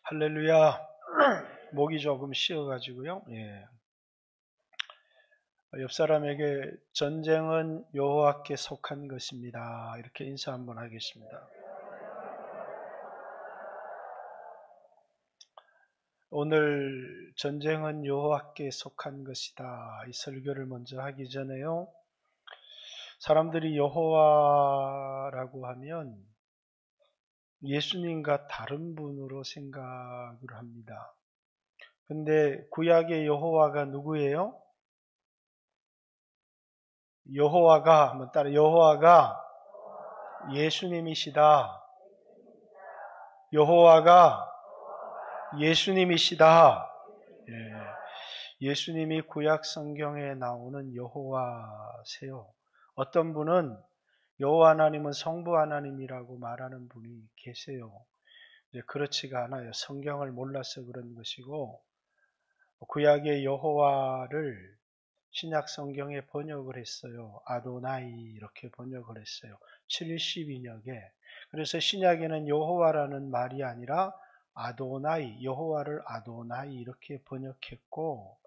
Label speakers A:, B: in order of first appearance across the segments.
A: 할렐루야. 목이 조금 쉬어가지고요. 옆 사람에게 전쟁은 여호와께 속한 것입니다. 이렇게 인사 한번 하겠습니다. 오늘 전쟁은 여호와께 속한 것이다. 이 설교를 먼저 하기 전에요. 사람들이 여호와라고 하면 예수님과 다른 분으로 생각을 합니다. 근데 구약의 여호와가 누구예요? 여호와가 한번 따라 여호와가 예수님이시다. 여호와가 예수님이시다. 예수님이 구약 성경에 나오는 여호와세요. 어떤 분은 여호와 하나님은 성부 하나님이라고 말하는 분이 계세요. 그렇지가 않아요. 성경을 몰라서 그런 것이고, 구약의 여호와를 신약 성경에 번역을 했어요. 아도나이 이렇게 번역을 했어요. 70인역에. 그래서 신약에는 여호와라는 말이 아니라 아도나이, 여호와를 아도나이 이렇게 번역했고,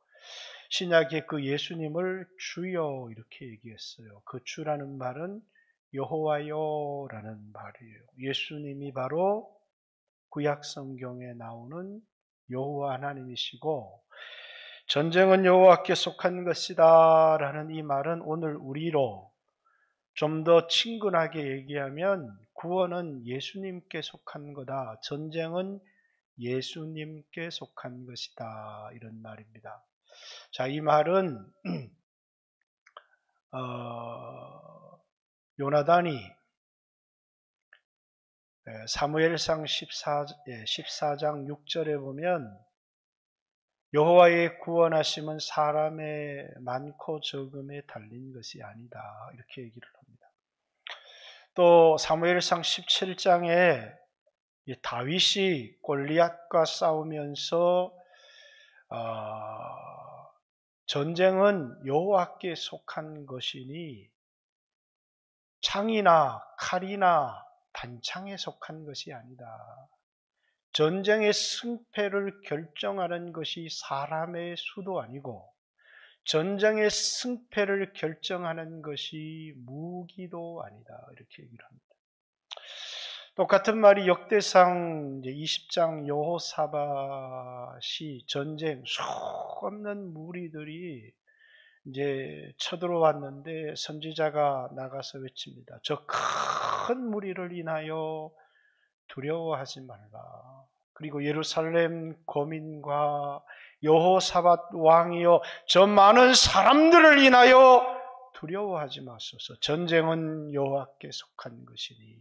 A: 신약에 그 예수님을 주여 이렇게 얘기했어요. 그 주라는 말은 여호와여라는 말이에요. 예수님이 바로 구약 성경에 나오는 여호와 하나님이시고, 전쟁은 여호와께 속한 것이다 라는 이 말은 오늘 우리로 좀 더 친근하게 얘기하면 구원은 예수님께 속한 거다. 전쟁은 예수님께 속한 것이다. 이런 말입니다. 자, 이 말은 요나단이 사무엘상 14장 6절에 보면 여호와의 구원하심은 사람의 많고 적음에 달린 것이 아니다. 이렇게 얘기를 합니다. 또 사무엘상 17장에 다윗이 골리앗과 싸우면서 전쟁은 여호와께 속한 것이니 창이나 칼이나 단창에 속한 것이 아니다. 전쟁의 승패를 결정하는 것이 사람의 수도 아니고 전쟁의 승패를 결정하는 것이 무기도 아니다. 이렇게 얘기를 합니다. 똑같은 말이 역대상 20장 여호사밧이 전쟁 수없는 무리들이 이제 쳐들어왔는데 선지자가 나가서 외칩니다. 저 큰 무리를 인하여 두려워하지 말라. 그리고 예루살렘 거민과 여호사밧 왕이여 저 많은 사람들을 인하여 두려워하지 마소서. 전쟁은 여호와께 속한 것이니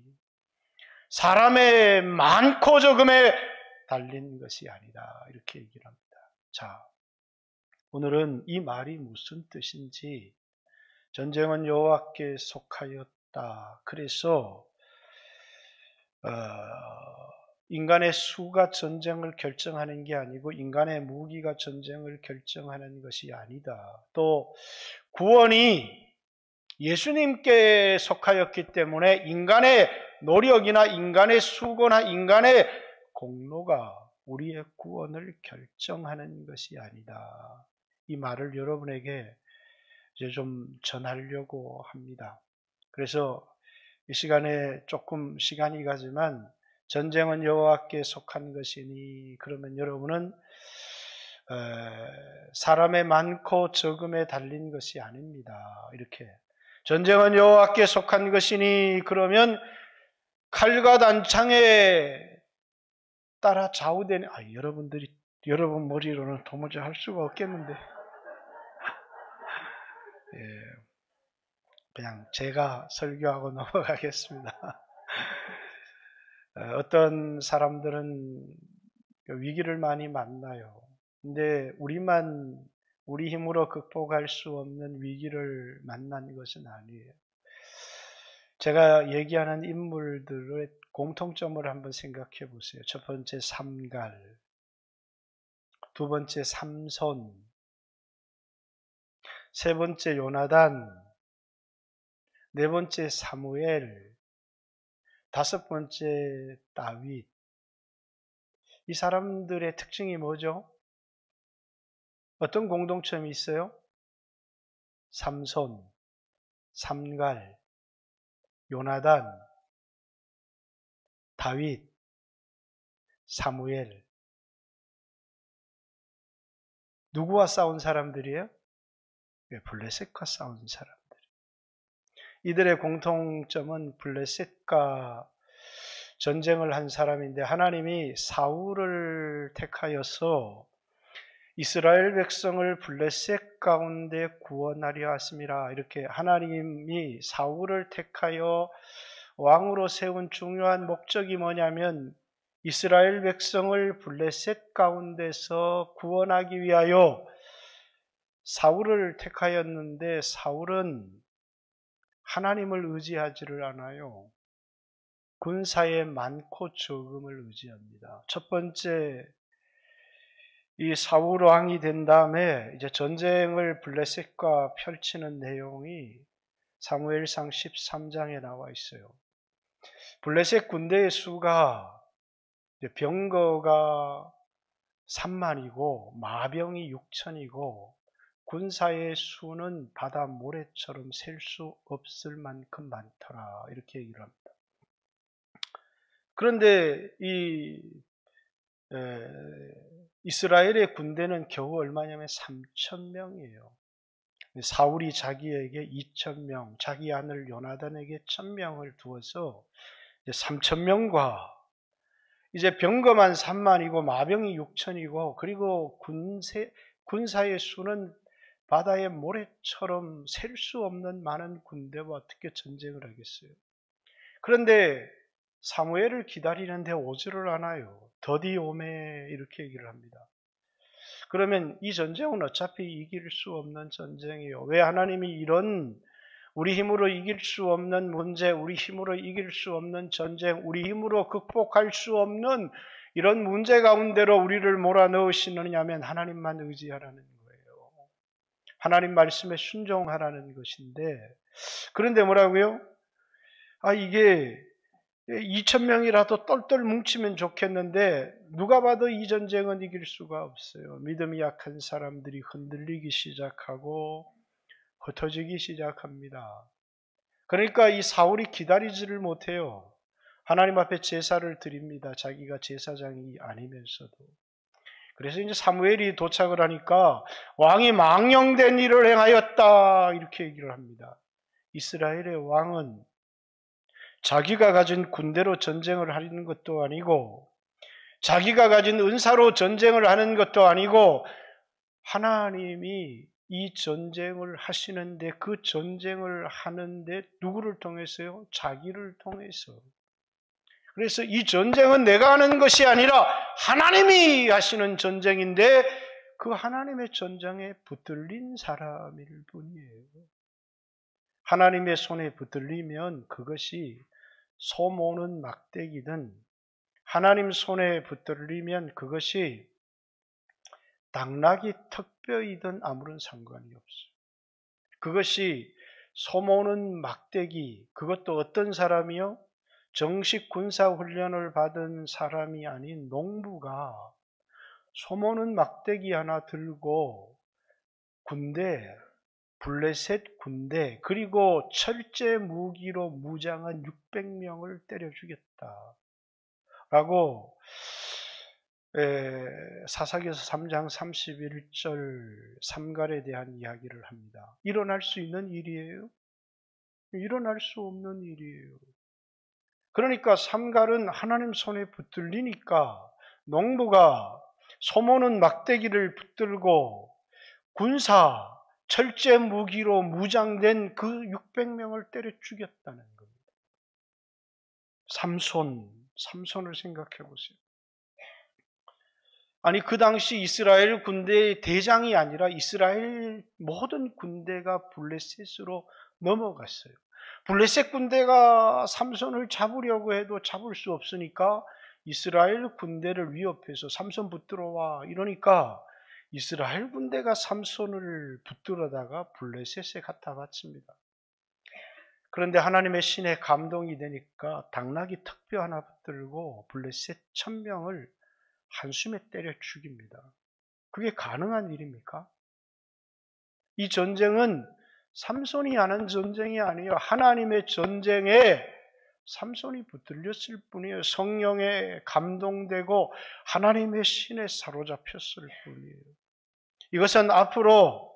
A: 사람의 많고 적음에 달린 것이 아니다. 이렇게 얘기를 합니다. 자, 오늘은 이 말이 무슨 뜻인지, 전쟁은 여호와께 속하였다. 그래서 인간의 수가 전쟁을 결정하는 게 아니고 인간의 무기가 전쟁을 결정하는 것이 아니다. 또 구원이 예수님께 속하였기 때문에 인간의 노력이나 인간의 수고나 인간의 공로가 우리의 구원을 결정하는 것이 아니다. 이 말을 여러분에게 이제 좀 전하려고 합니다. 그래서 이 시간에 조금 시간이 가지만 전쟁은 여호와께 속한 것이니 그러면 여러분은 사람의 많고 적음에 달린 것이 아닙니다. 이렇게 전쟁은 여호와께 속한 것이니 그러면 칼과 단창에 따라 좌우되는 여러분 머리로는 도무지 할 수가 없겠는데 그냥 제가 설교하고 넘어가겠습니다. 어떤 사람들은 위기를 많이 만나요. 근데 우리 힘으로 극복할 수 없는 위기를 만난 것은 아니에요. 제가 얘기하는 인물들의 공통점을 한번 생각해 보세요. 첫 번째 삼갈, 두 번째 삼손, 세 번째 요나단, 네 번째 사무엘, 다섯 번째 다윗. 이 사람들의 특징이 뭐죠? 어떤 공동점이 있어요? 삼손, 삼갈, 요나단, 다윗, 사무엘. 누구와 싸운 사람들이에요? 블레셋과 싸운 사람들. 이들의 공통점은 블레셋과 전쟁을 한 사람인데 하나님이 사울을 택하여서 이스라엘 백성을 블레셋 가운데 구원하려 하심이라. 이렇게 하나님이 사울을 택하여 왕으로 세운 중요한 목적이 뭐냐면 이스라엘 백성을 블레셋 가운데서 구원하기 위하여 사울을 택하였는데 사울은 하나님을 의지하지를 않아요. 군사의 많고 적음을 의지합니다. 첫 번째, 이 사울 왕이 된 다음에 이제 전쟁을 블레셋과 펼치는 내용이 사무엘상 13장에 나와 있어요. 블레셋 군대의 수가 병거가 3만이고 마병이 6천이고 군사의 수는 바다 모래처럼 셀 수 없을 만큼 많더라. 이렇게 얘기를 합니다. 그런데 이스라엘의 군대는 겨우 얼마냐면 3,000명이에요. 사울이 자기에게 2,000명, 자기 아들 요나단에게 1,000명을 두어서 3,000명과 이제 병거만 3만이고 마병이 6천이고 그리고 군사의 수는 바다의 모래처럼 셀 수 없는 많은 군대와 어떻게 전쟁을 하겠어요? 그런데 사무엘을 기다리는데 오지를 않아요. 더디 오메 이렇게 얘기를 합니다. 그러면 이 전쟁은 어차피 이길 수 없는 전쟁이에요. 왜 하나님이 이런 우리 힘으로 이길 수 없는 문제, 우리 힘으로 이길 수 없는 전쟁, 우리 힘으로 극복할 수 없는 이런 문제 가운데로 우리를 몰아넣으시느냐 하면 하나님만 의지하라는 거예요. 하나님 말씀에 순종하라는 것인데 그런데 뭐라고요? 이게 2,000명이라도 똘똘 뭉치면 좋겠는데 누가 봐도 이 전쟁은 이길 수가 없어요. 믿음이 약한 사람들이 흔들리기 시작하고 흩어지기 시작합니다. 그러니까 이 사울이 기다리지를 못해요. 하나님 앞에 제사를 드립니다. 자기가 제사장이 아니면서도. 그래서 이제 사무엘이 도착을 하니까 왕이 망령된 일을 행하였다 이렇게 얘기를 합니다. 이스라엘의 왕은 자기가 가진 군대로 전쟁을 하는 것도 아니고 자기가 가진 은사로 전쟁을 하는 것도 아니고 하나님이 이 전쟁을 하시는데 그 전쟁을 하는데 누구를 통해서요? 자기를 통해서. 그래서 이 전쟁은 내가 하는 것이 아니라 하나님이 하시는 전쟁인데 그 하나님의 전쟁에 붙들린 사람일 뿐이에요. 하나님의 손에 붙들리면 그것이 소모는 막대기든 하나님 손에 붙들리면 그것이 당나귀 턱뼈이든 아무런 상관이 없어요. 그것이 소모는 막대기, 그것도 어떤 사람이요? 정식 군사훈련을 받은 사람이 아닌 농부가 소모는 막대기 하나 들고 군대, 블레셋 군대, 그리고 철제 무기로 무장한 600명을 때려 죽였다. 라고 사사기서 3장 31절 삼갈에 대한 이야기를 합니다. 일어날 수 있는 일이에요? 일어날 수 없는 일이에요. 그러니까 삼갈은 하나님 손에 붙들리니까 농부가 소모는 막대기를 붙들고 군사, 철제 무기로 무장된 그 600명을 때려 죽였다는 겁니다. 삼손을 생각해 보세요. 아니 그 당시 이스라엘 군대의 대장이 아니라 이스라엘 모든 군대가 블레셋으로 넘어갔어요. 블레셋 군대가 삼손을 잡으려고 해도 잡을 수 없으니까 이스라엘 군대를 위협해서 삼손 붙들어와 이러니까 이스라엘 군대가 삼손을 붙들어다가 블레셋에 갖다 바칩니다. 그런데 하나님의 신에 감동이 되니까 당나귀 턱뼈 하나 붙들고 블레셋 1,000명을 한숨에 때려 죽입니다. 그게 가능한 일입니까? 이 전쟁은 삼손이 하는 전쟁이 아니에요. 하나님의 전쟁에 삼손이 붙들렸을 뿐이에요. 성령에 감동되고 하나님의 신에 사로잡혔을 뿐이에요. 이것은 앞으로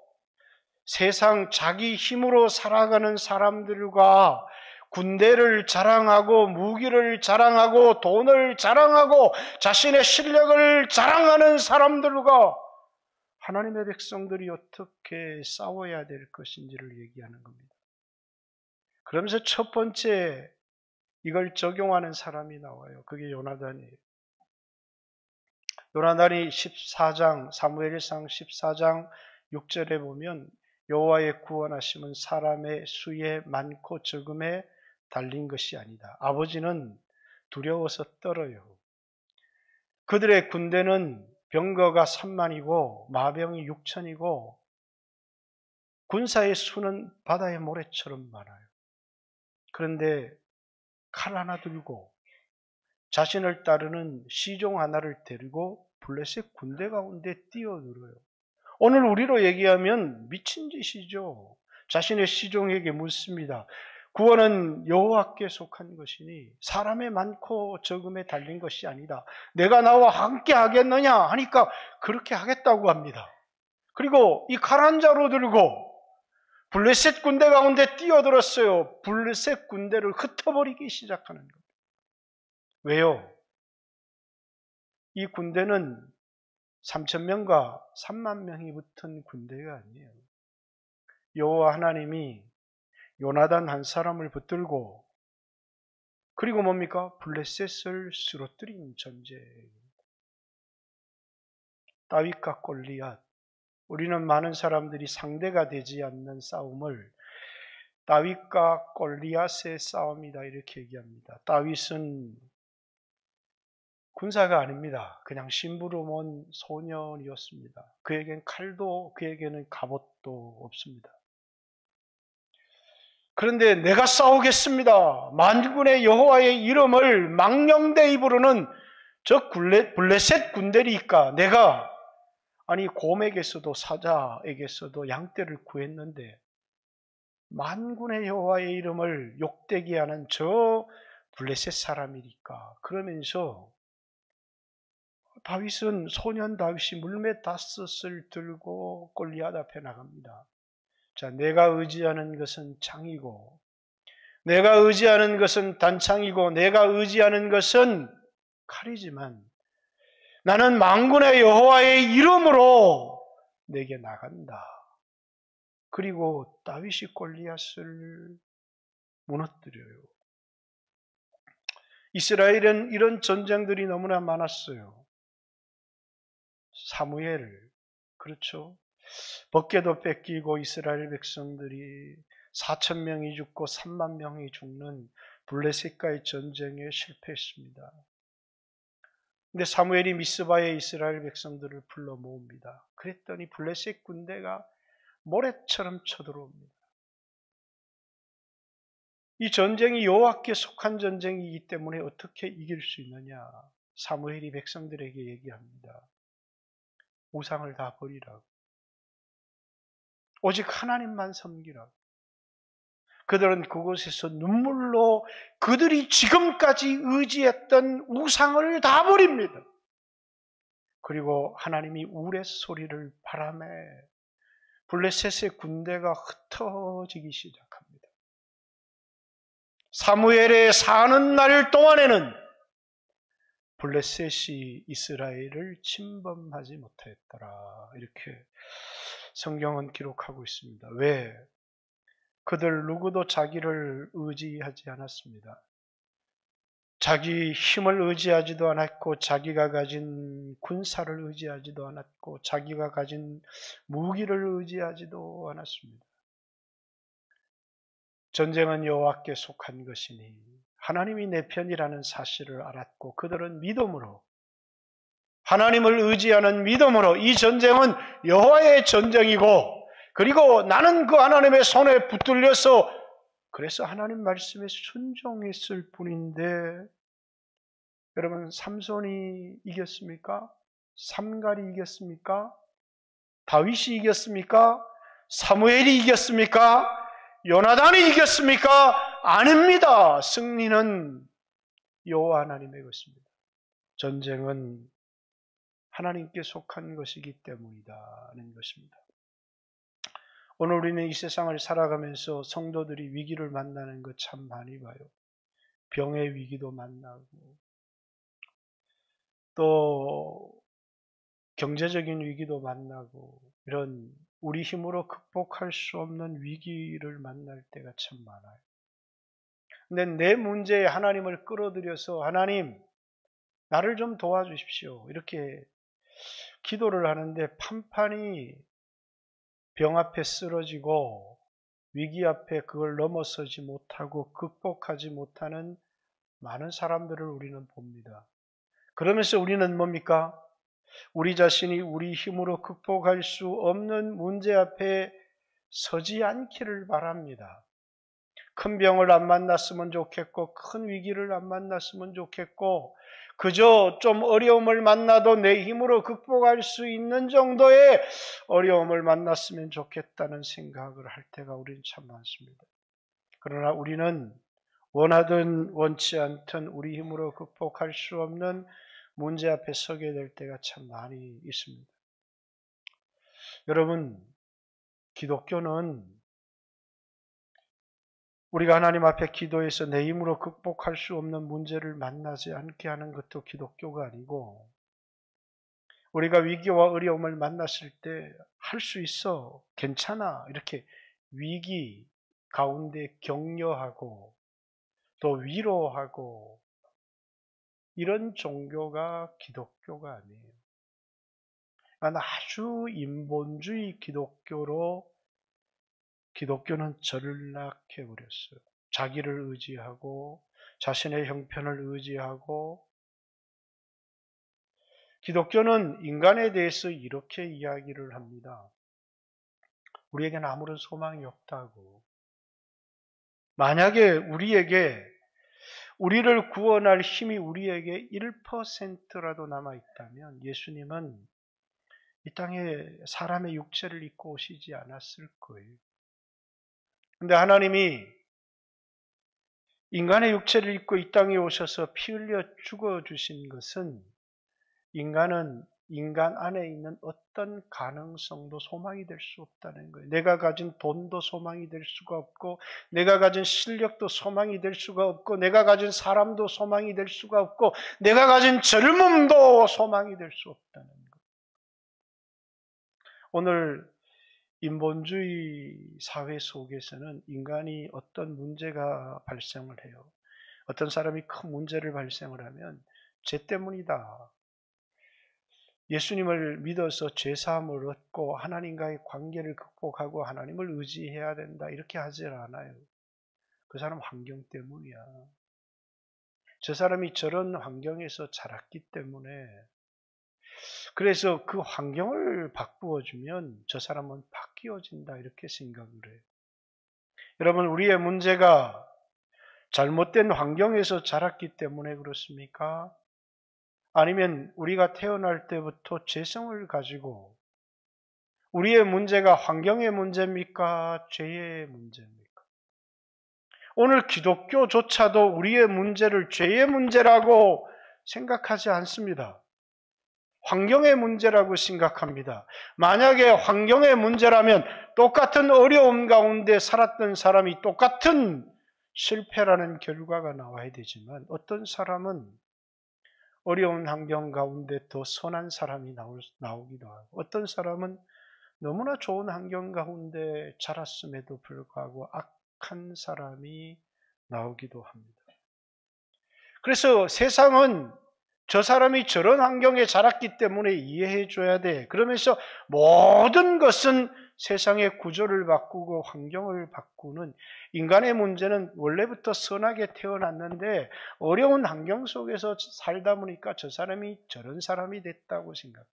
A: 세상 자기 힘으로 살아가는 사람들과 군대를 자랑하고 무기를 자랑하고 돈을 자랑하고 자신의 실력을 자랑하는 사람들과 하나님의 백성들이 어떻게 싸워야 될 것인지를 얘기하는 겁니다. 그러면서 첫 번째 이걸 적용하는 사람이 나와요. 그게 요나단이에요. 요나단이 14장, 사무엘상 14장 6절에 보면 여호와의 구원하심은 사람의 수에 많고 적음에 달린 것이 아니다. 아버지는 두려워서 떨어요. 그들의 군대는 병거가 3만이고 마병이 6천이고 군사의 수는 바다의 모래처럼 많아요. 그런데 칼 하나 들고 자신을 따르는 시종 하나를 데리고 블레셋 군대 가운데 뛰어들어요. 오늘 우리로 얘기하면 미친 짓이죠. 자신의 시종에게 묻습니다. 구원은 여호와께 속한 것이니 사람의 많고 적음에 달린 것이 아니다. 내가 나와 함께 하겠느냐 하니까 그렇게 하겠다고 합니다. 그리고 이 칼 한 자루 들고 블레셋 군대 가운데 뛰어들었어요. 블레셋 군대를 흩어버리기 시작하는 겁니다. 왜요? 이 군대는 3,000명과 3만 명이 붙은 군대가 아니에요. 여호와 하나님이 요나단 한 사람을 붙들고 그리고 뭡니까? 블레셋을 쓰러뜨린 전쟁입니다. 다윗과 골리앗, 우리는 많은 사람들이 상대가 되지 않는 싸움을 다윗과 골리앗의 싸움이다 이렇게 얘기합니다. 다윗은 군사가 아닙니다. 그냥 심부름 온 소년이었습니다. 그에겐 칼도 그에게는 갑옷도 없습니다. 그런데 내가 싸우겠습니다. 만군의 여호와의 이름을 망령되이 부르는 저 블레셋 군대니까 내가 곰에게서도 사자에게서도 양떼를 구했는데 만군의 여호와의 이름을 욕되게 하는 저 블레셋 사람이니까 그러면서 다윗은 소년 다윗이 물매 5을 들고 골리앗 앞에 나갑니다. 자, 내가 의지하는 것은 창이고 내가 의지하는 것은 단창이고 내가 의지하는 것은 칼이지만 나는 만군의 여호와의 이름으로 내게 나간다. 그리고 다윗이 골리앗을 무너뜨려요. 이스라엘은 이런 전쟁들이 너무나 많았어요. 사무엘, 그렇죠? 벗개도 뺏기고 이스라엘 백성들이 4,000명이 죽고 3만 명이 죽는 블레셋과의 전쟁에 실패했습니다. 근데 사무엘이 미스바에 이스라엘 백성들을 불러 모읍니다. 그랬더니 블레셋 군대가 모래처럼 쳐들어옵니다. 이 전쟁이 여호와께 속한 전쟁이기 때문에 어떻게 이길 수 있느냐? 사무엘이 백성들에게 얘기합니다. 우상을 다 버리라고. 오직 하나님만 섬기라고. 그들은 그곳에서 눈물로 그들이 지금까지 의지했던 우상을 다 버립니다. 그리고 하나님이 우레소리를 바람에 블레셋의 군대가 흩어지기 시작합니다. 사무엘의 사는 날 동안에는 블레셋이 이스라엘을 침범하지 못했더라. 이렇게 성경은 기록하고 있습니다. 왜? 그들 누구도 자기를 의지하지 않았습니다. 자기 힘을 의지하지도 않았고 자기가 가진 군사를 의지하지도 않았고 자기가 가진 무기를 의지하지도 않았습니다. 전쟁은 여호와께 속한 것이니 하나님이 내 편이라는 사실을 알았고 그들은 믿음으로 하나님을 의지하는 믿음으로 이 전쟁은 여호와의 전쟁이고 그리고 나는 그 하나님의 손에 붙들려서 그래서 하나님 말씀에 순종했을 뿐인데 여러분, 삼손이 이겼습니까? 삼갈이 이겼습니까? 다윗이 이겼습니까? 사무엘이 이겼습니까? 요나단이 이겼습니까? 아닙니다. 승리는 여호와 하나님의 것입니다. 전쟁은 하나님께 속한 것이기 때문이다는 것입니다. 오늘 우리는 이 세상을 살아가면서 성도들이 위기를 만나는 것 참 많이 봐요. 병의 위기도 만나고, 또 경제적인 위기도 만나고, 이런 우리 힘으로 극복할 수 없는 위기를 만날 때가 참 많아요. 근데 내 문제에 하나님을 끌어들여서 하나님, 나를 좀 도와주십시오, 이렇게 기도를 하는데 판판이 병 앞에 쓰러지고 위기 앞에 그걸 넘어서지 못하고 극복하지 못하는 많은 사람들을 우리는 봅니다. 그러면서 우리는 뭡니까? 우리 자신이 우리 힘으로 극복할 수 없는 문제 앞에 서지 않기를 바랍니다. 큰 병을 안 만났으면 좋겠고, 큰 위기를 안 만났으면 좋겠고, 그저 좀 어려움을 만나도 내 힘으로 극복할 수 있는 정도의 어려움을 만났으면 좋겠다는 생각을 할 때가 우리는 참 많습니다. 그러나 우리는 원하든 원치 않든 우리 힘으로 극복할 수 없는 문제 앞에 서게 될 때가 참 많이 있습니다. 여러분, 기독교는 우리가 하나님 앞에 기도해서 내 힘으로 극복할 수 없는 문제를 만나지 않게 하는 것도 기독교가 아니고, 우리가 위기와 어려움을 만났을 때 할 수 있어, 괜찮아, 이렇게 위기 가운데 격려하고 또 위로하고, 이런 종교가 기독교가 아니에요. 아주 인본주의 기독교로 기독교는 전락해버렸어요. 자기를 의지하고 자신의 형편을 의지하고, 기독교는 인간에 대해서 이렇게 이야기를 합니다. 우리에게는 아무런 소망이 없다고. 만약에 우리를 구원할 힘이 우리에게 1%라도 남아있다면 예수님은 이 땅에 사람의 육체를 입고 오시지 않았을 거예요. 근데 하나님이 인간의 육체를 입고 이 땅에 오셔서 피 흘려 죽어주신 것은, 인간은 인간 안에 있는 어떤 가능성도 소망이 될 수 없다는 거예요. 내가 가진 돈도 소망이 될 수가 없고, 내가 가진 실력도 소망이 될 수가 없고, 내가 가진 사람도 소망이 될 수가 없고, 내가 가진 젊음도 소망이 될 수 없다는 거예요. 오늘 인본주의 사회 속에서는 인간이 어떤 문제가 발생을 해요. 어떤 사람이 큰 문제를 발생을 하면 죄 때문이다, 예수님을 믿어서 죄사함을 얻고 하나님과의 관계를 극복하고 하나님을 의지해야 된다, 이렇게 하지 않아요. 그 사람 환경 때문이야. 저 사람이 저런 환경에서 자랐기 때문에, 그래서 그 환경을 바꾸어주면 저 사람은 바뀌어진다, 이렇게 생각을 해요. 여러분, 우리의 문제가 잘못된 환경에서 자랐기 때문에 그렇습니까? 아니면 우리가 태어날 때부터 죄성을 가지고, 우리의 문제가 환경의 문제입니까? 죄의 문제입니까? 오늘 기독교조차도 우리의 문제를 죄의 문제라고 생각하지 않습니다. 환경의 문제라고 생각합니다. 만약에 환경의 문제라면 똑같은 어려움 가운데 살았던 사람이 똑같은 실패라는 결과가 나와야 되지만, 어떤 사람은 어려운 환경 가운데 더 선한 사람이 나오기도 하고, 어떤 사람은 너무나 좋은 환경 가운데 자랐음에도 불구하고 악한 사람이 나오기도 합니다. 그래서 세상은 저 사람이 저런 환경에 자랐기 때문에 이해해 줘야 돼, 그러면서 모든 것은 세상의 구조를 바꾸고 환경을 바꾸는, 인간의 문제는 원래부터 선하게 태어났는데 어려운 환경 속에서 살다 보니까 저 사람이 저런 사람이 됐다고 생각해요.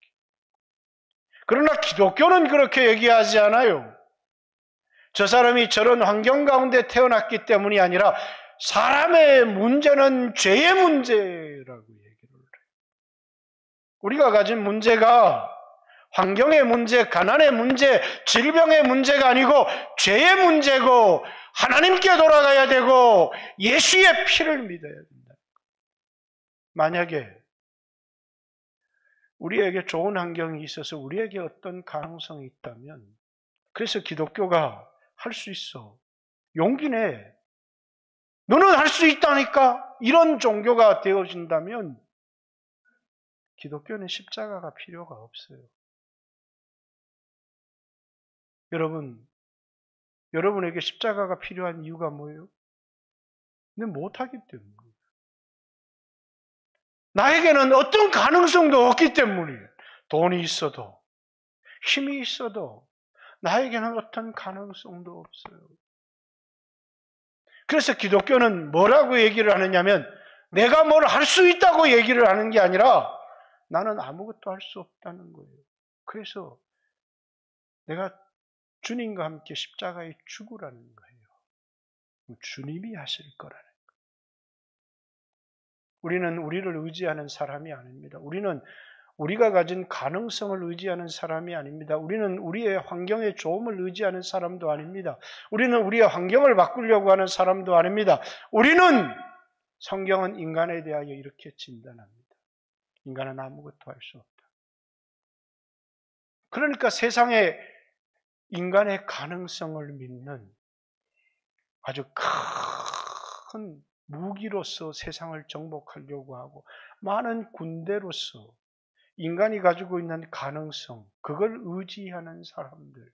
A: 그러나 기독교는 그렇게 얘기하지 않아요. 저 사람이 저런 환경 가운데 태어났기 때문이 아니라 사람의 문제는 죄의 문제라고 얘기해요. 우리가 가진 문제가 환경의 문제, 가난의 문제, 질병의 문제가 아니고 죄의 문제고 하나님께 돌아가야 되고 예수의 피를 믿어야 된다. 만약에 우리에게 좋은 환경이 있어서 우리에게 어떤 가능성이 있다면, 그래서 기독교가 할 수 있어, 용기 내, 너는 할 수 있다니까, 이런 종교가 되어진다면 기독교는 십자가가 필요가 없어요. 여러분에게 십자가가 필요한 이유가 뭐예요? 근데 못하기 때문이에요. 나에게는 어떤 가능성도 없기 때문이에요. 돈이 있어도, 힘이 있어도 나에게는 어떤 가능성도 없어요. 그래서 기독교는 뭐라고 얘기를 하느냐면, 내가 뭘 할 수 있다고 얘기를 하는 게 아니라 나는 아무것도 할 수 없다는 거예요. 그래서 내가 주님과 함께 십자가에 죽으라는 거예요. 주님이 하실 거라는 거예요. 우리는 우리를 의지하는 사람이 아닙니다. 우리는 우리가 가진 가능성을 의지하는 사람이 아닙니다. 우리는 우리의 환경의 좋음을 의지하는 사람도 아닙니다. 우리는 우리의 환경을 바꾸려고 하는 사람도 아닙니다. 우리는, 성경은 인간에 대하여 이렇게 진단합니다. 인간은 아무것도 할 수 없다. 그러니까 세상에 인간의 가능성을 믿는 아주 큰 무기로서 세상을 정복하려고 하고, 많은 군대로서 인간이 가지고 있는 가능성, 그걸 의지하는 사람들.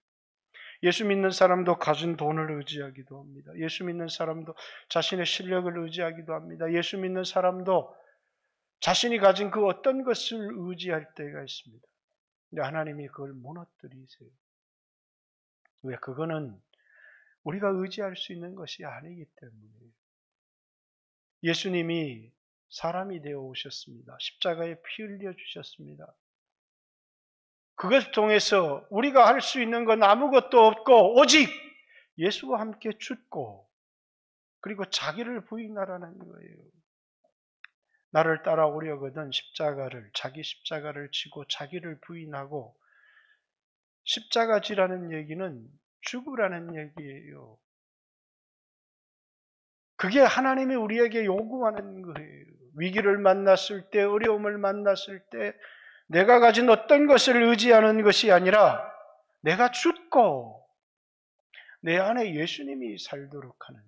A: 예수 믿는 사람도 가진 돈을 의지하기도 합니다. 예수 믿는 사람도 자신의 실력을 의지하기도 합니다. 예수 믿는 사람도 자신이 가진 그 어떤 것을 의지할 때가 있습니다. 근데 하나님이 그걸 무너뜨리세요. 왜? 그거는 우리가 의지할 수 있는 것이 아니기 때문이에요. 예수님이 사람이 되어 오셨습니다. 십자가에 피 흘려 주셨습니다. 그것을 통해서 우리가 할 수 있는 건 아무것도 없고 오직 예수와 함께 죽고 그리고 자기를 부인하라는 거예요. 나를 따라오려거든 자기 십자가를 지고 자기를 부인하고, 십자가 지라는 얘기는 죽으라는 얘기예요. 그게 하나님이 우리에게 요구하는 거예요. 위기를 만났을 때, 어려움을 만났을 때 내가 가진 어떤 것을 의지하는 것이 아니라 내가 죽고 내 안에 예수님이 살도록 하는.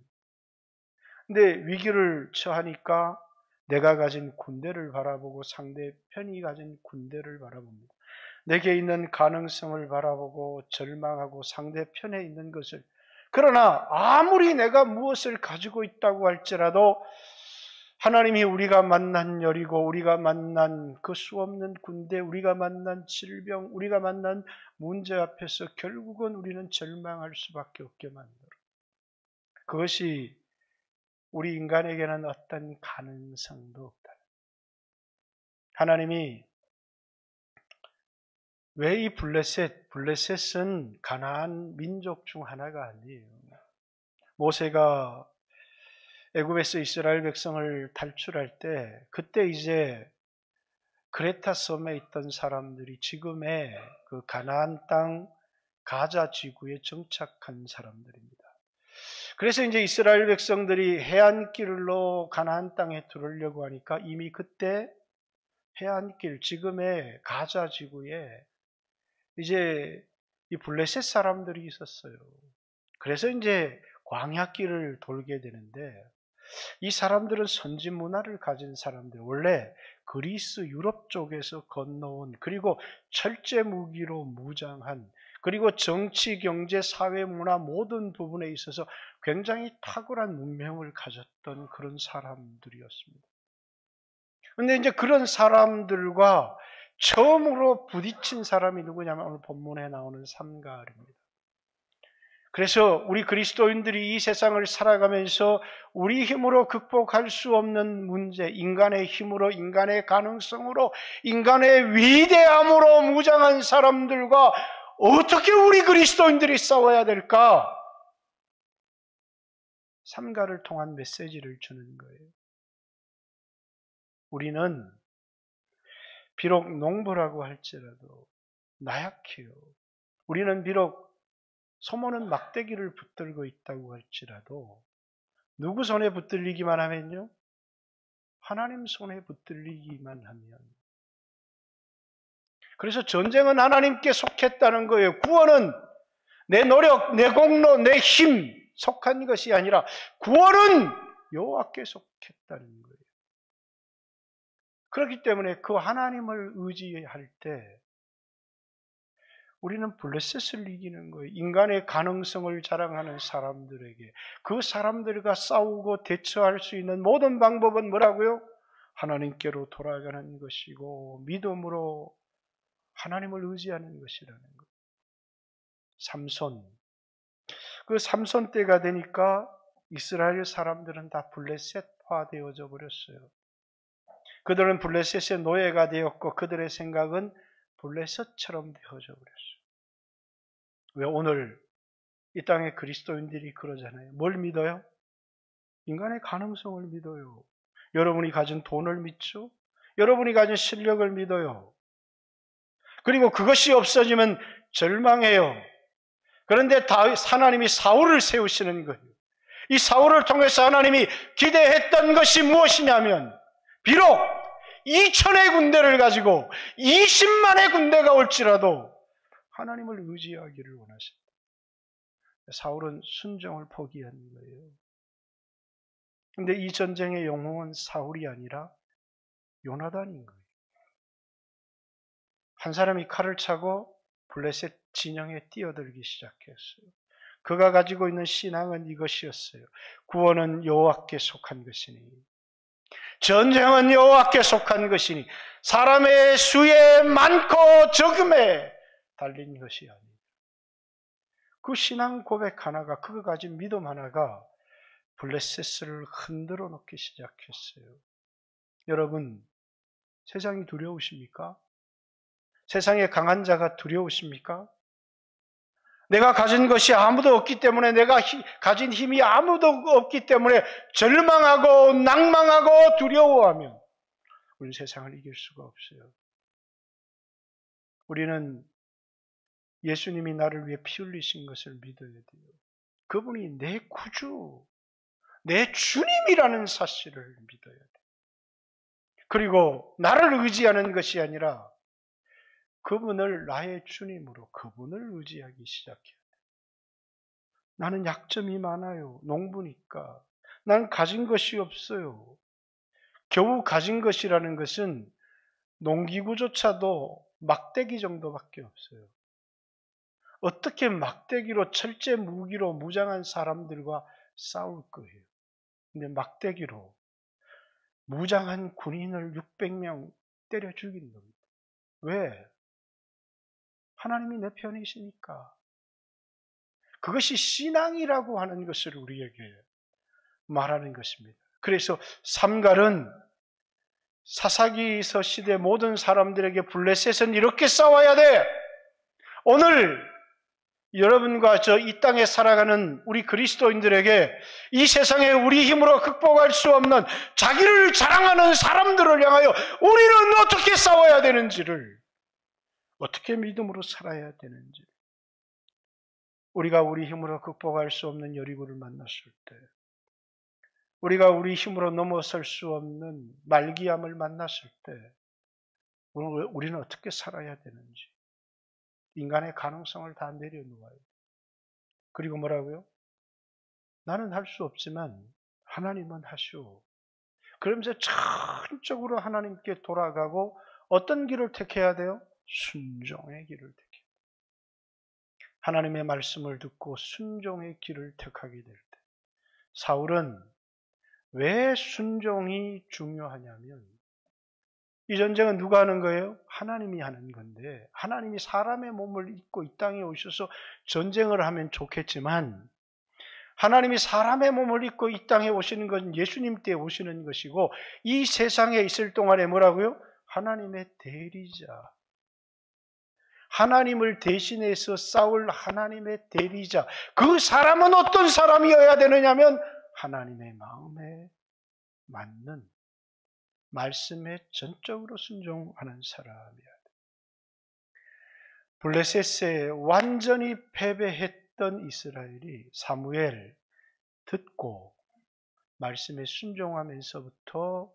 A: 근데 위기를 처하니까 내가 가진 군대를 바라보고 상대편이 가진 군대를 바라봅니다. 내게 있는 가능성을 바라보고 절망하고 상대편에 있는 것을, 그러나 아무리 내가 무엇을 가지고 있다고 할지라도 하나님이 우리가 만난 여리고, 우리가 만난 그 수없는 군대, 우리가 만난 질병, 우리가 만난 문제 앞에서 결국은 우리는 절망할 수밖에 없게 만들어. 그것이 우리 인간에게는 어떤 가능성도 없다. 하나님이 왜 이 블레셋은 가나안 민족 중 하나가 아니에요. 모세가 애굽에서 이스라엘 백성을 탈출할 때, 그때 이제 그레타 섬에 있던 사람들이 지금의 그 가나안 땅 가자 지구에 정착한 사람들입니다. 그래서 이제 이스라엘 백성들이 해안길로 가나안 땅에 들어오려고 하니까 이미 그때 해안길, 지금의 가자 지구에 이제 이 블레셋 사람들이 있었어요. 그래서 이제 광야길을 돌게 되는데, 이 사람들은 선진 문화를 가진 사람들, 원래 그리스 유럽 쪽에서 건너온, 그리고 철제 무기로 무장한, 그리고 정치, 경제, 사회, 문화 모든 부분에 있어서 굉장히 탁월한 문명을 가졌던 그런 사람들이었습니다. 그런데 이제 그런 사람들과 처음으로 부딪힌 사람이 누구냐면 오늘 본문에 나오는 삼가입니다. 그래서 우리 그리스도인들이 이 세상을 살아가면서 우리 힘으로 극복할 수 없는 문제, 인간의 힘으로, 인간의 가능성으로, 인간의 위대함으로 무장한 사람들과 어떻게 우리 그리스도인들이 싸워야 될까? 삼가를 통한 메시지를 주는 거예요. 우리는 비록 농부라고 할지라도 나약해요. 우리는 비록 소모는 막대기를 붙들고 있다고 할지라도 누구 손에 붙들리기만 하면요? 하나님 손에 붙들리기만 하면. 그래서 전쟁은 하나님께 속했다는 거예요. 구원은 내 노력, 내 공로, 내 힘 속한 것이 아니라 구원은 여호와께 속했다는 거예요. 그렇기 때문에 그 하나님을 의지할 때 우리는 블레셋을 이기는 거예요. 인간의 가능성을 자랑하는 사람들에게 그 사람들과 싸우고 대처할 수 있는 모든 방법은 뭐라고요? 하나님께로 돌아가는 것이고 믿음으로 하나님을 의지하는 것이라는 거예요. 삼손. 그 삼손 때가 되니까 이스라엘 사람들은 다 블레셋화 되어져 버렸어요. 그들은 블레셋의 노예가 되었고 그들의 생각은 블레셋처럼 되어져 버렸어요. 왜 오늘 이 땅의 그리스도인들이 그러잖아요. 뭘 믿어요? 인간의 가능성을 믿어요. 여러분이 가진 돈을 믿죠? 여러분이 가진 실력을 믿어요. 그리고 그것이 없어지면 절망해요. 그런데 하나님이 사울을 세우시는 거예요. 이 사울을 통해서 하나님이 기대했던 것이 무엇이냐면 비록 2,000의 군대를 가지고 20만의 군대가 올지라도 하나님을 의지하기를 원하십니다. 사울은 순종을 포기한 거예요. 그런데 이 전쟁의 영웅은 사울이 아니라 요나단인 거예요. 한 사람이 칼을 차고 블레셋 진영에 뛰어들기 시작했어요. 그가 가지고 있는 신앙은 이것이었어요. 구원은 여호와께 속한 것이니 전쟁은 여호와께 속한 것이니 사람의 수에 많고 적음에 달린 것이 아니다. 그 신앙 고백 하나가, 그가 가진 믿음 하나가 블레셋을 흔들어 놓기 시작했어요. 여러분, 세상이 두려우십니까? 세상에 강한 자가 두려우십니까? 내가 가진 것이 아무도 없기 때문에, 내가 가진 힘이 아무도 없기 때문에 절망하고 낭망하고 두려워하면 우리는 세상을 이길 수가 없어요. 우리는 예수님이 나를 위해 피 흘리신 것을 믿어야 돼요. 그분이 내 구주, 내 주님이라는 사실을 믿어야 돼요. 그리고 나를 의지하는 것이 아니라 그분을 나의 주님으로, 그분을 의지하기 시작해야 돼요. 나는 약점이 많아요. 농부니까. 난 가진 것이 없어요. 겨우 가진 것이라는 것은 농기구조차도 막대기 정도밖에 없어요. 어떻게 막대기로, 철제 무기로 무장한 사람들과 싸울 거예요. 근데 막대기로 무장한 군인을 600명 때려 죽인 겁니다. 왜? 하나님이 내 편이시니까. 그것이 신앙이라고 하는 것을 우리에게 말하는 것입니다. 그래서 삼갈은 사사기서 시대 모든 사람들에게 블레셋은 이렇게 싸워야 돼. 오늘 여러분과 저 이 땅에 살아가는 우리 그리스도인들에게 이 세상에 우리 힘으로 극복할 수 없는 자기를 자랑하는 사람들을 향하여 우리는 어떻게 싸워야 되는지를, 어떻게 믿음으로 살아야 되는지, 우리가 우리 힘으로 극복할 수 없는 여리고를 만났을 때, 우리가 우리 힘으로 넘어설 수 없는 말기암을 만났을 때 우리는 어떻게 살아야 되는지, 인간의 가능성을 다 내려놓아요. 그리고 뭐라고요? 나는 할 수 없지만 하나님은 하시오. 그러면서 전적으로 하나님께 돌아가고 어떤 길을 택해야 돼요? 순종의 길을 택해야 돼요. 하나님의 말씀을 듣고 순종의 길을 택하게 될 때, 사울은 왜 순종이 중요하냐면, 이 전쟁은 누가 하는 거예요? 하나님이 하는 건데, 하나님이 사람의 몸을 입고 이 땅에 오셔서 전쟁을 하면 좋겠지만, 하나님이 사람의 몸을 입고 이 땅에 오시는 건 예수님 때 오시는 것이고, 이 세상에 있을 동안에 뭐라고요? 하나님의 대리자, 하나님을 대신해서 싸울 하나님의 대리자. 그 사람은 어떤 사람이어야 되느냐면 하나님의 마음에 맞는, 말씀에 전적으로 순종하는 사람이야. 블레셋에 완전히 패배했던 이스라엘이 사무엘 듣고 말씀에 순종하면서부터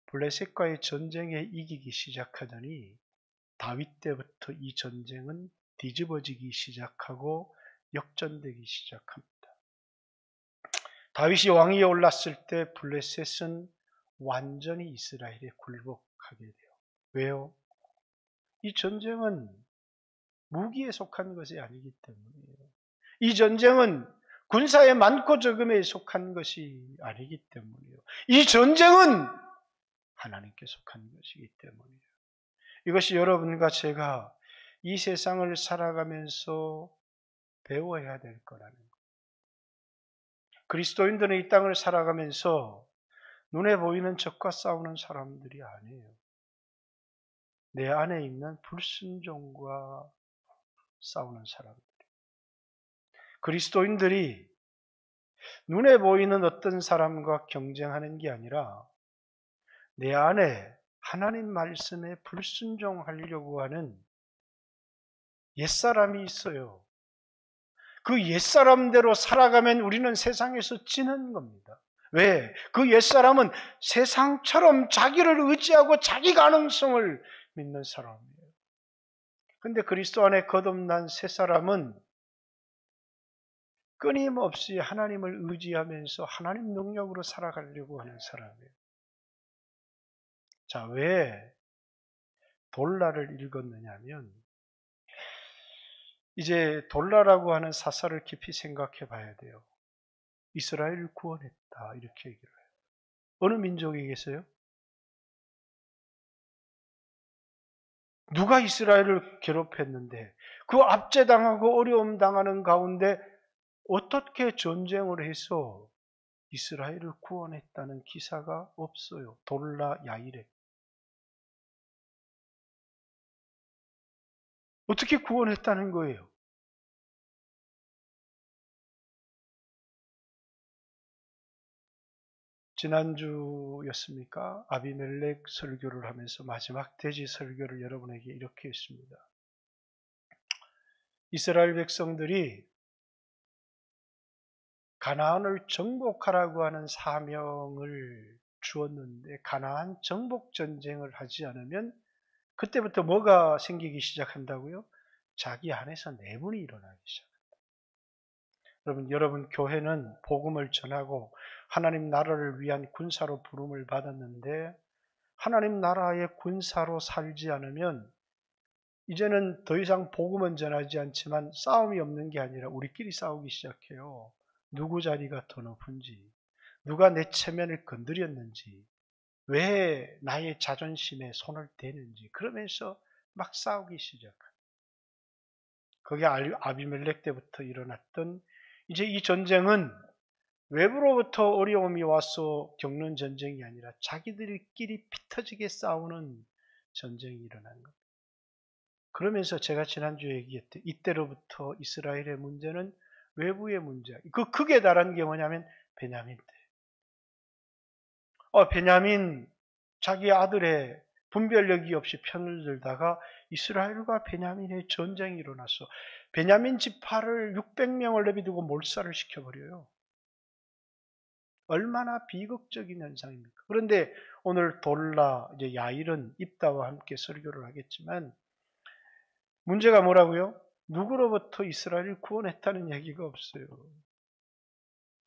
A: 블레셋과의 전쟁에 이기기 시작하더니 다윗 때부터 이 전쟁은 뒤집어지기 시작하고 역전되기 시작합니다. 다윗이 왕위에 올랐을 때 블레셋은 완전히 이스라엘에 굴복하게 돼요. 왜요? 이 전쟁은 무기에 속한 것이 아니기 때문이에요. 이 전쟁은 군사의 많고 적음에 속한 것이 아니기 때문이에요. 이 전쟁은 하나님께 속한 것이기 때문이에요. 이것이 여러분과 제가 이 세상을 살아가면서 배워야 될 거라는 거예요. 그리스도인들은 이 땅을 살아가면서 눈에 보이는 적과 싸우는 사람들이 아니에요. 내 안에 있는 불순종과 싸우는 사람들. 그리스도인들이 눈에 보이는 어떤 사람과 경쟁하는 게 아니라 내 안에 하나님 말씀에 불순종하려고 하는 옛사람이 있어요. 그 옛사람대로 살아가면 우리는 세상에서 지는 겁니다. 왜? 그 옛사람은 세상처럼 자기를 의지하고 자기 가능성을 믿는 사람이에요. 근데 그리스도 안에 거듭난 새 사람은 끊임없이 하나님을 의지하면서 하나님 능력으로 살아가려고 하는 사람이에요. 자, 왜 돌라를 읽었느냐면 이제 돌라라고 하는 사사를 깊이 생각해 봐야 돼요. 이스라엘을 구원했다 이렇게 얘기를 해요. 어느 민족이겠어요? 누가 이스라엘을 괴롭혔는데 그 압제당하고 어려움 당하는 가운데 어떻게 전쟁을 해서 이스라엘을 구원했다는 기사가 없어요. 돌라 야이레. 어떻게 구원했다는 거예요? 지난주였습니까? 아비멜렉 설교를 하면서 마지막 돼지 설교를 여러분에게 이렇게 했습니다. 이스라엘 백성들이 가나안을 정복하라고 하는 사명을 주었는데 가나안 정복 전쟁을 하지 않으면 그때부터 뭐가 생기기 시작한다고요? 자기 안에서 내분이 일어나기 시작합니다. 여러분 교회는 복음을 전하고 하나님 나라를 위한 군사로 부름을 받았는데 하나님 나라의 군사로 살지 않으면 이제는 더 이상 복음은 전하지 않지만 싸움이 없는 게 아니라 우리끼리 싸우기 시작해요. 누구 자리가 더 높은지, 누가 내 체면을 건드렸는지, 왜 나의 자존심에 손을 대는지 그러면서 막 싸우기 시작합니다. 그게 아비멜렉 때부터 일어났던 이제 이 전쟁은 외부로부터 어려움이 와서 겪는 전쟁이 아니라 자기들끼리 피 터지게 싸우는 전쟁이 일어난 겁니다. 그러면서 제가 지난주에 얘기했듯 이때로부터 이스라엘의 문제는 외부의 문제. 그 극에 달한 게 뭐냐면 베냐민 때. 베냐민 자기 아들의 분별력이 없이 편을 들다가 이스라엘과 베냐민의 전쟁이 일어났어. 베냐민 지파를 600명을 내비두고 몰살을 시켜버려요. 얼마나 비극적인 현상입니까? 그런데 오늘 돌라, 이제 야일은 입다와 함께 설교를 하겠지만 문제가 뭐라고요? 누구로부터 이스라엘을 구원했다는 얘기가 없어요.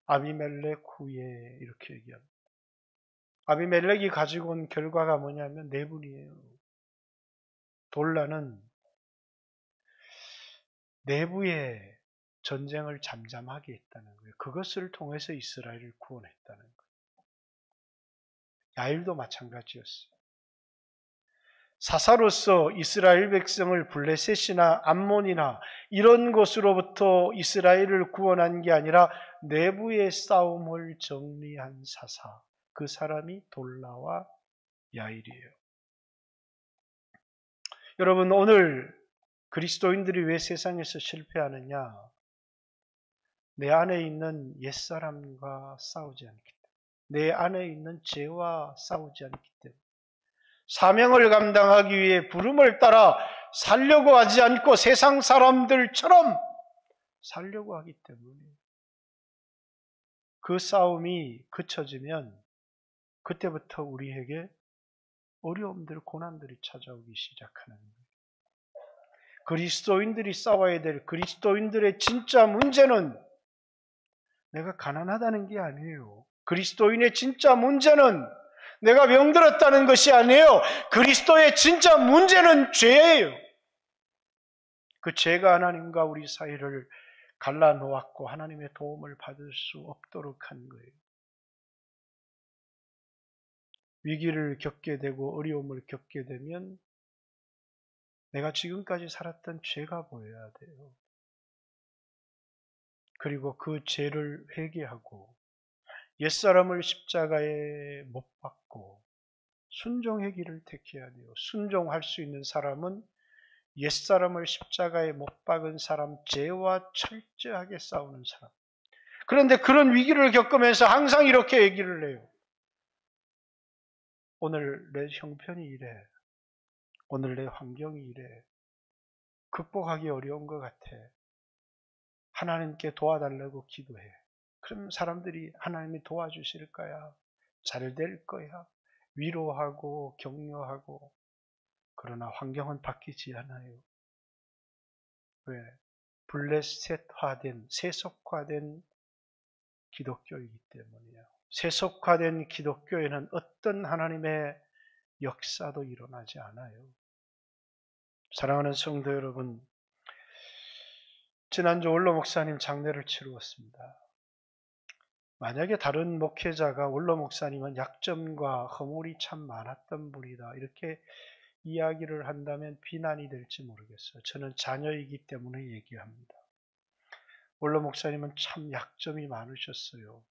A: 아비멜렉 후에 이렇게 얘기합니다. 아비멜렉이 가지고 온 결과가 뭐냐면 내분이에요. 돌라는 내부의 전쟁을 잠잠하게 했다는 거예요. 그것을 통해서 이스라엘을 구원했다는 거예요. 야일도 마찬가지였어요. 사사로서 이스라엘 백성을 블레셋이나 암몬이나 이런 곳으로부터 이스라엘을 구원한 게 아니라 내부의 싸움을 정리한 사사, 그 사람이 돌라와 야일이에요. 여러분, 오늘 그리스도인들이 왜 세상에서 실패하느냐? 내 안에 있는 옛사람과 싸우지 않기 때문에. 내 안에 있는 죄와 싸우지 않기 때문에, 사명을 감당하기 위해 부름을 따라 살려고 하지 않고 세상 사람들처럼 살려고 하기 때문에, 그 싸움이 그쳐지면 그때부터 우리에게 어려움들, 고난들이 찾아오기 시작하는 거예요. 그리스도인들이 싸워야 될 그리스도인들의 진짜 문제는 내가 가난하다는 게 아니에요. 그리스도인의 진짜 문제는 내가 병들었다는 것이 아니에요. 그리스도의 진짜 문제는 죄예요. 그 죄가 하나님과 우리 사이를 갈라놓았고 하나님의 도움을 받을 수 없도록 한 거예요. 위기를 겪게 되고 어려움을 겪게 되면 내가 지금까지 살았던 죄가 보여야 돼요. 그리고 그 죄를 회개하고 옛사람을 십자가에 못 박고 순종의 길을 택해야 돼요. 순종할 수 있는 사람은 옛사람을 십자가에 못 박은 사람, 죄와 철저하게 싸우는 사람. 그런데 그런 위기를 겪으면서 항상 이렇게 얘기를 해요. 오늘 내 형편이 이래. 오늘 내 환경이 이래. 극복하기 어려운 것 같아. 하나님께 도와달라고 기도해. 그럼 사람들이 하나님이 도와주실 거야. 잘 될 거야. 위로하고 격려하고. 그러나 환경은 바뀌지 않아요. 왜? 블레셋화된, 세속화된 기독교이기 때문이에요. 세속화된 기독교에는 어떤 하나님의 역사도 일어나지 않아요. 사랑하는 성도 여러분, 지난주 원로 목사님 장례를 치루었습니다. 만약에 다른 목회자가 원로 목사님은 약점과 허물이 참 많았던 분이다, 이렇게 이야기를 한다면 비난이 될지 모르겠어요. 저는 자녀이기 때문에 얘기합니다. 원로 목사님은 참 약점이 많으셨어요.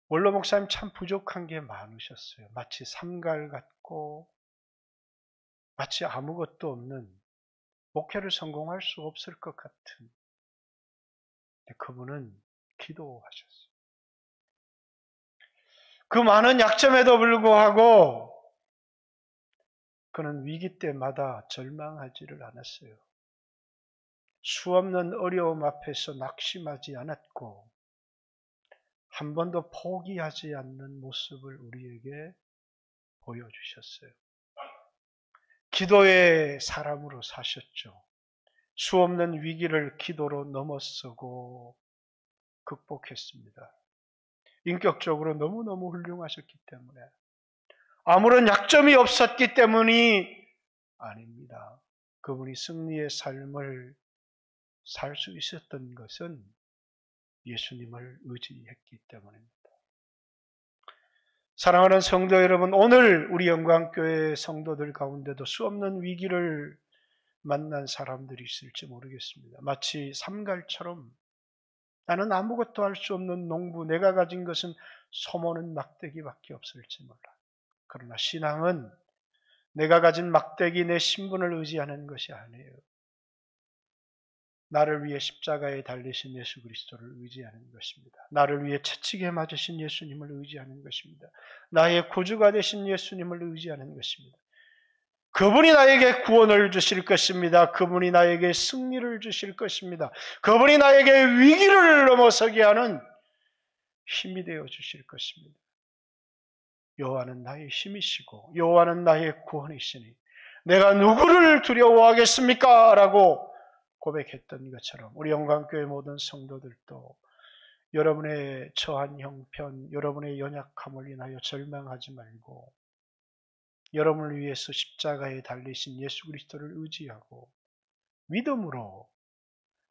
A: 원로 목사님 참 부족한 게 많으셨어요. 마치 삼갈 같고 마치 아무것도 없는, 목회를 성공할 수 없을 것 같은. 그분은 기도하셨어요. 그 많은 약점에도 불구하고 그는 위기 때마다 절망하지를 않았어요. 수없는 어려움 앞에서 낙심하지 않았고 한 번도 포기하지 않는 모습을 우리에게 보여주셨어요. 기도의 사람으로 사셨죠. 수없는 위기를 기도로 넘어서고 극복했습니다. 인격적으로 너무너무 훌륭하셨기 때문에, 아무런 약점이 없었기 때문이 아닙니다. 그분이 승리의 삶을 살 수 있었던 것은 예수님을 의지했기 때문입니다. 사랑하는 성도 여러분, 오늘 우리 영광교회 성도들 가운데도 수없는 위기를 만난 사람들이 있을지 모르겠습니다. 마치 삼갈처럼 나는 아무것도 할 수 없는 농부, 내가 가진 것은 소모는 막대기밖에 없을지 몰라. 그러나 신앙은 내가 가진 막대기, 내 신분을 의지하는 것이 아니에요. 나를 위해 십자가에 달리신 예수 그리스도를 의지하는 것입니다. 나를 위해 채찍에 맞으신 예수님을 의지하는 것입니다. 나의 구주가 되신 예수님을 의지하는 것입니다. 그분이 나에게 구원을 주실 것입니다. 그분이 나에게 승리를 주실 것입니다. 그분이 나에게 위기를 넘어서게 하는 힘이 되어 주실 것입니다. 여호와는 나의 힘이시고 여호와는 나의 구원이시니 내가 누구를 두려워하겠습니까? 라고 고백했던 것처럼 우리 영광교회 모든 성도들도 여러분의 처한 형편, 여러분의 연약함을 인하여 절망하지 말고 여러분을 위해서 십자가에 달리신 예수 그리스도를 의지하고 믿음으로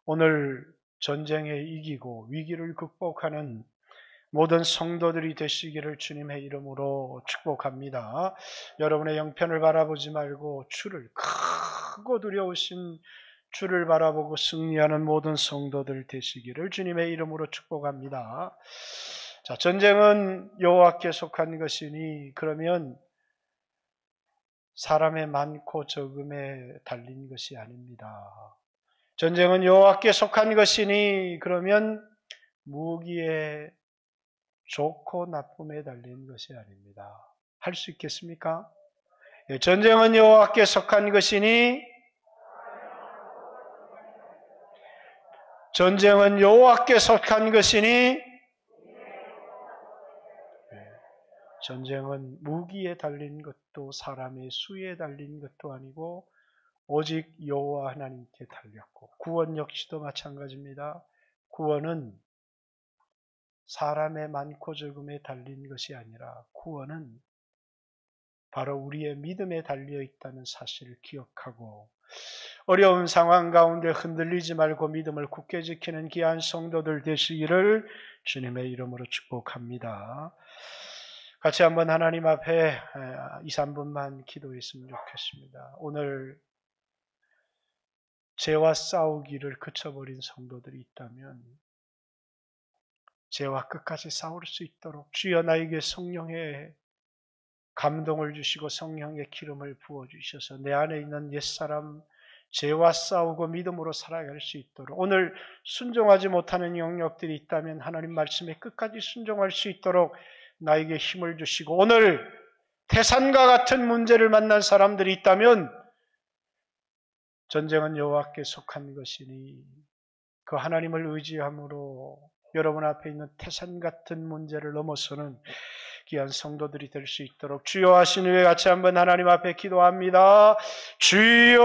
A: 오늘 전쟁에 이기고 위기를 극복하는 모든 성도들이 되시기를 주님의 이름으로 축복합니다. 여러분의 형편을 바라보지 말고 주를, 크고 두려우신 주를 바라보고 승리하는 모든 성도들 되시기를 주님의 이름으로 축복합니다. 자, 전쟁은 여호와께 속한 것이니 그러면 사람의 많고 적음에 달린 것이 아닙니다. 전쟁은 여호와께 속한 것이니 그러면 무기에 좋고 나쁨에 달린 것이 아닙니다. 할 수 있겠습니까? 전쟁은 여호와께 속한 것이니 전쟁은 여호와께 속한 것이니 전쟁은 무기에 달린 것도 사람의 수에 달린 것도 아니고 오직 여호와 하나님께 달렸고 구원 역시도 마찬가지입니다. 구원은 사람의 많고 적음에 달린 것이 아니라 구원은 바로 우리의 믿음에 달려 있다는 사실을 기억하고 어려운 상황 가운데 흔들리지 말고 믿음을 굳게 지키는 귀한 성도들 되시기를 주님의 이름으로 축복합니다. 같이 한번 하나님 앞에 2, 3분만 기도했으면 좋겠습니다. 오늘 죄와 싸우기를 그쳐버린 성도들이 있다면 죄와 끝까지 싸울 수 있도록 주여 나에게 성령의 감동을 주시고 성령의 기름을 부어주셔서 내 안에 있는 옛사람 죄와 싸우고 믿음으로 살아갈 수 있도록 오늘 순종하지 못하는 영역들이 있다면 하나님 말씀에 끝까지 순종할 수 있도록 나에게 힘을 주시고 오늘 태산과 같은 문제를 만난 사람들이 있다면 전쟁은 여호와께 속한 것이니 그 하나님을 의지함으로 여러분 앞에 있는 태산 같은 문제를 넘어서는 귀한 성도들이 될 수 있도록 주여 하신 후에 같이 한번 하나님 앞에 기도합니다. 주여